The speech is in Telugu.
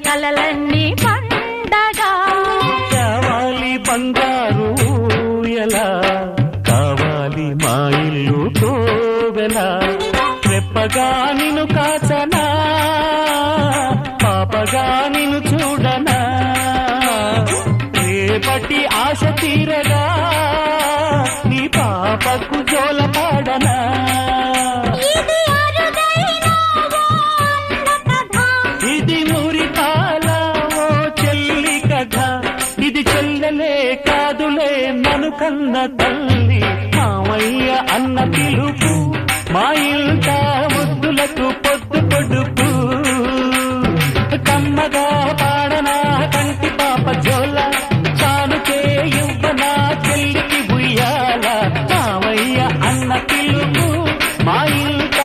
కలలన్నీ పండగ కావాలి బంగారు ఎలా కావాలి మా ఇల్లు కోవెలా రెప్పగా నిన్ను కాచనా పాపగా నిన్ను చూడనా రేపటి ఆశ తీరగా నీ పాపకు జోల పాడనా ఇది మురిపాల ఓ చెల్లి కథ ఇది చెల్లెలే కాదులే నన్ను కన్న తల్లి మామయ్య అన్న పిలుపు